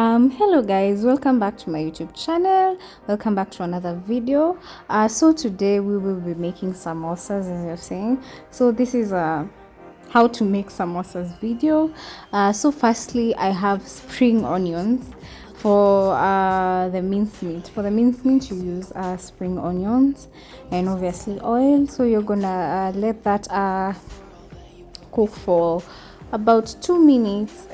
Hello guys, welcome back to my YouTube channel. Welcome back to another video. So today we will be making samosas, as you're saying. So this is a how to make samosas video. So firstly, I have spring onions for the mincemeat. For the mincemeat, you use spring onions and obviously oil. So you're gonna let that cook for about 2 minutes.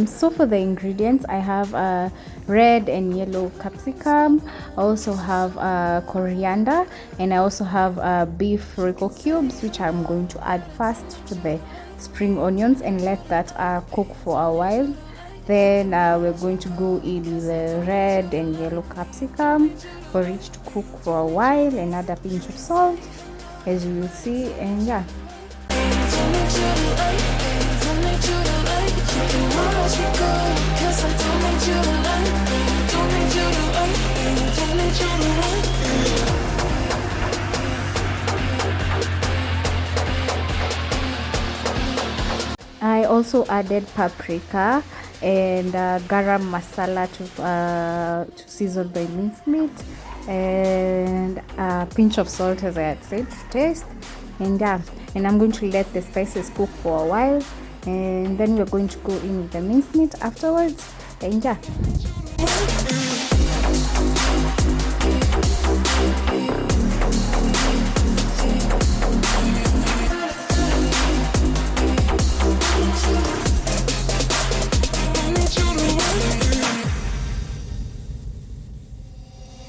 So for the ingredients, I have red and yellow capsicum. I also have coriander, and I also have beef Rico cubes, which I'm going to add first to the spring onions and let that cook for a while. Then we're going to go in with the red and yellow capsicum for it to cook for a while and add a pinch of salt, as you will see. And yeah, I also added paprika and garam masala to season my mincemeat, and a pinch of salt, as I had said, to taste. And yeah, and I'm going to let the spices cook for a while, and then we're going to go in with the mincemeat afterwards. And yeah,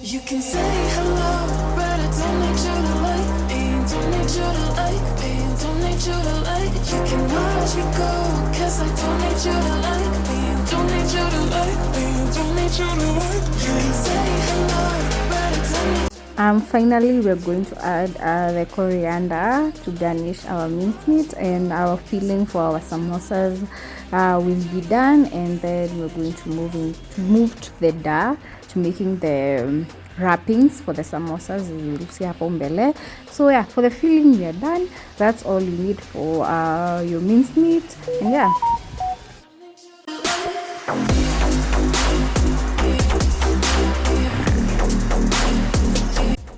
you can say hello, but I don't need you to like me. Don't need you to like me. Don't need you to like. You can watch me go, 'cause I don't need you to like me. Don't need you to like me. Don't need you to like. You can say hello, but I don't need. Finally, we're going to add the coriander to garnish our mincemeat, and our filling for our samosas will be done. And then we're going to move to the dough, to making the wrappings for the samosas. You will see hapo mbele. So yeah, for the filling we are done. That's all you need for your mincemeat. And yeah,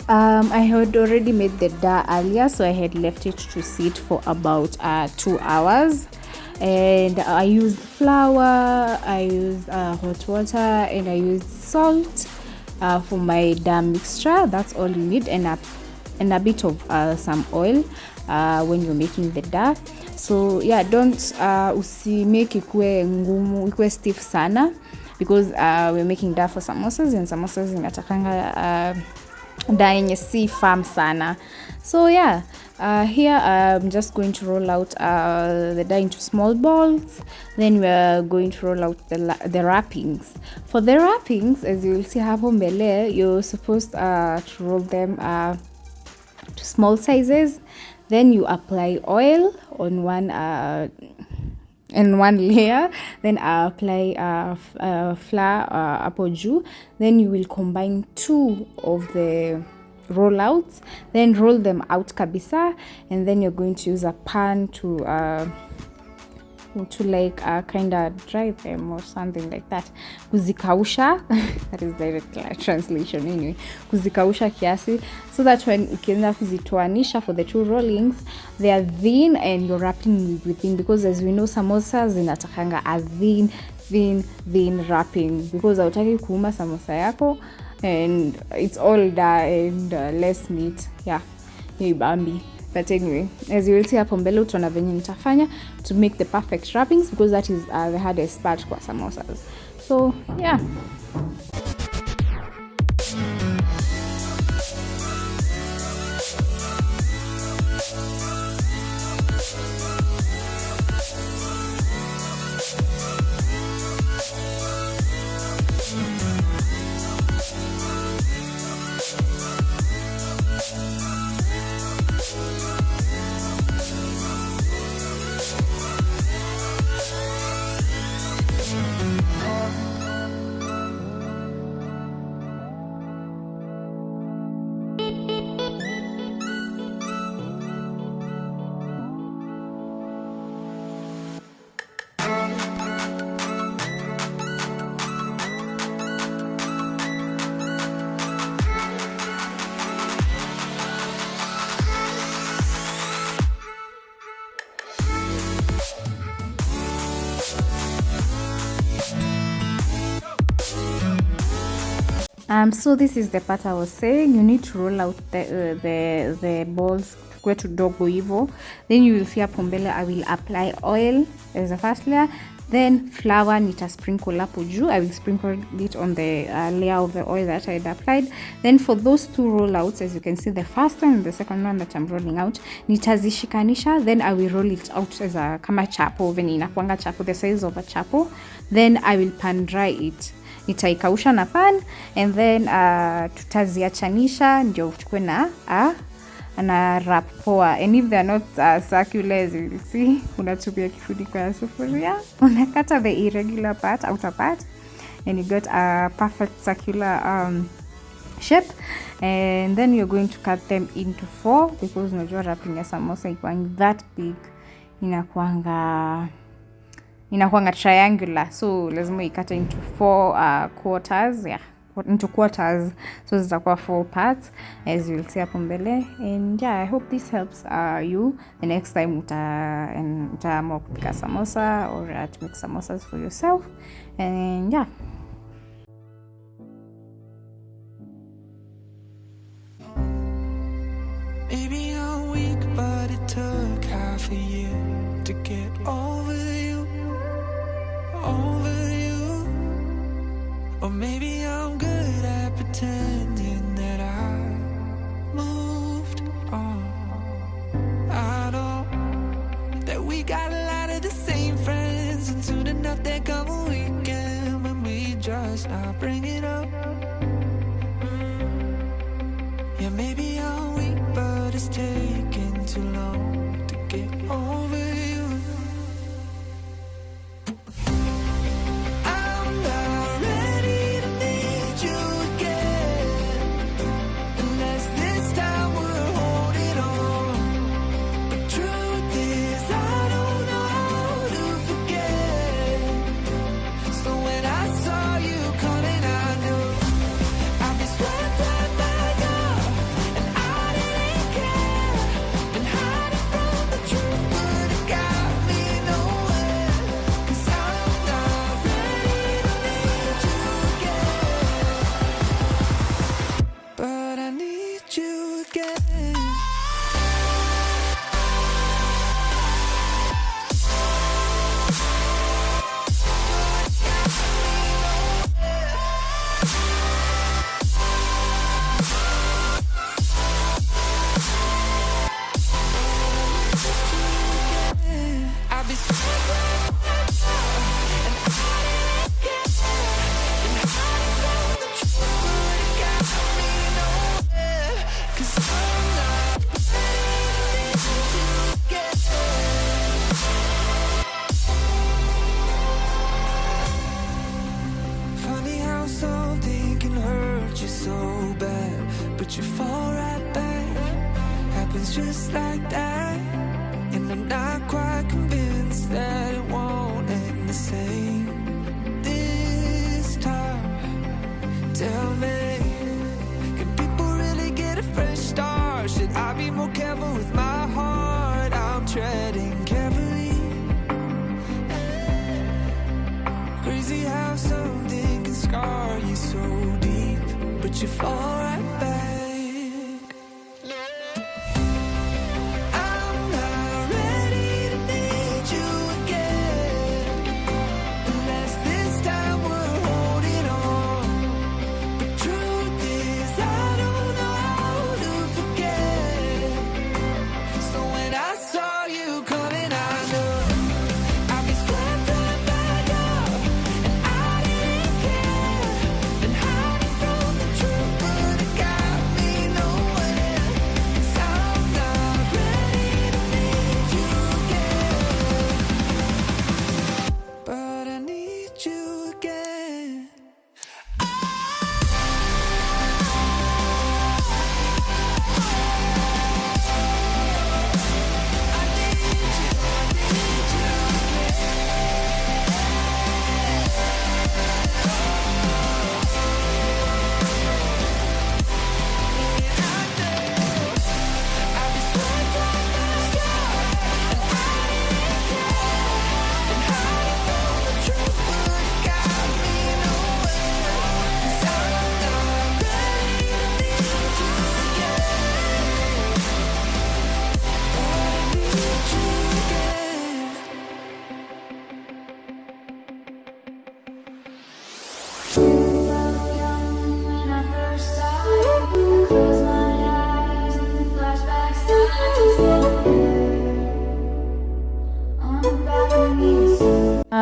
I had already made the dough earlier, so I had left it to sit for about 2 hours. And I used flour, I used hot water, and I used salt for my dough mixture. That's all you need, and a bit of some oil when you're making the dough. So yeah, don't usimake ikue ngumu, ikue stiff sana, because we're making dough for samosas, and samosas zinatakanga dough yenye si firm sana. So yeah, here I'm just going to roll out the dough into small balls. Then we're going to roll out the wrappings. For the wrappings, as you will see hapo mbele, you're supposed to roll them to small sizes. Then you apply oil on one layer, then apply flour hapo juu. Then you will combine 2 of the rollouts, then roll them out kabisa, and then you're going to use a pan to like kind of dry them or something like that, kuzikausha. That is direct translation anyway, kuzikausha kiasi, so that when ukienda kuzitoanisha for the 2 rollings, they are thin and you're wrapping within, because as we know samosas zinatakanga a thin wrapping, because hautaki kuuma samosa yako and it's all da and less meat. Yeah, hiyo ibambi. But anyway, as you will see hapo mbele, utaona venye nitafanya to make the perfect wrappings, because that is the hardest part kwa samosas. So yeah, So this is the part I was saying. You need to roll out the balls kwetu dogo hivo. Then you will see hapo mbele I will apply oil as the first layer. Then flour nita sprinkle hapo juu. I will sprinkle it on the layer of the oil that I had applied. Then for those two rollouts, as you can see, the first one and the second one that I'm rolling out, nitazishikanisha. Then I will roll it out as a kama chapo, venye inakuanga chapo, the size of a chapo. Then I will pan dry it. Nitaikausha na pan, and then tutaziachanisha ndio tukue na wrap poa. And if they're not circular, as you will see, unatumia kifuniko ya sufuria, unakata the irregular part, outer part, and you got a perfect circular shape. And then you're going to cut them into 4, because unajua wrapping ya samosa ikuangi that big, inakuanga triangular, so lazima ikata into 4 quarters, into quarters, so zitakuwa 4 parts, as you'll see hapo mbele. And I hope this helps you the next time utaamua kupika samosa or to make samosas for yourself. And Maybe I'm weak, but it took half a year to get over you. Or maybe I'm good at pretending that I moved on. I know that we got a lot of the same friends, and soon enough there come a weekend when we just not bring it up. Yeah, maybe I'm weak, but it's taking too long to get over you. You fall right back, happens just like that. And I'm not quite convinced that it won't end the same this time. Tell me, can people really get a fresh start? Should I be more careful with my heart? I'm treading carefully. Crazy how something can scar you so deep, but you fall right back. Got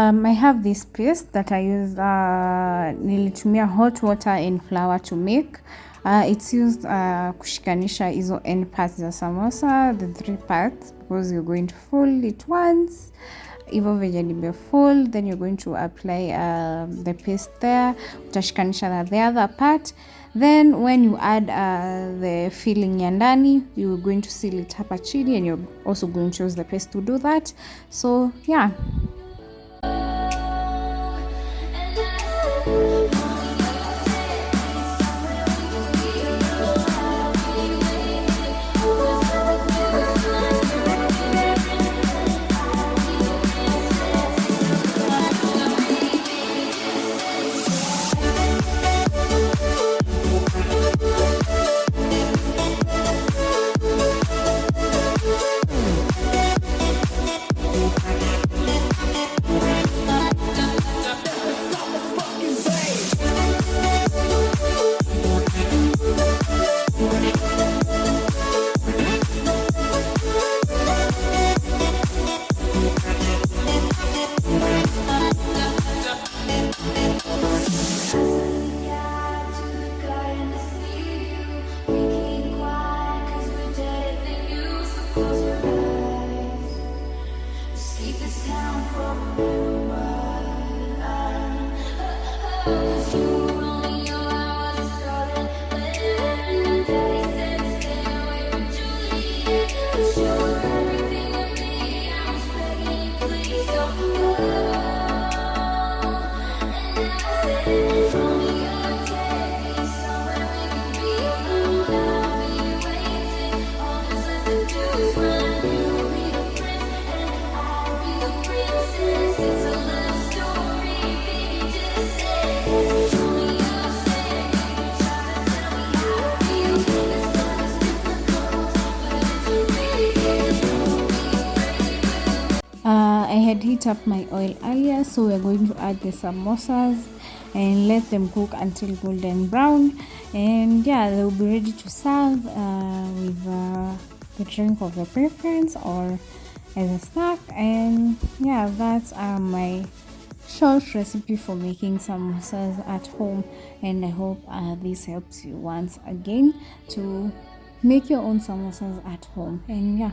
I have this paste that I use, nilitumia hot water and flour to make. It's used kushikanisha hizo end parts za samosa, the 3 parts, because you're going to fold it once. Hivyo venye nimefold, then you're going to apply the paste there, utashikanisha na the other part. Then when you add the filling ya ndani, you're going to seal it hapa chini, and you're also going to use the paste to do that. So yeah. I had heat up my oil earlier, so we're going to add the samosas and let them cook until golden brown, and yeah, they'll be ready to serve with the drink of your preference or as a snack. And yeah, that's my short recipe for making samosas at home, and I hope this helps you once again to make your own samosas at home. And yeah.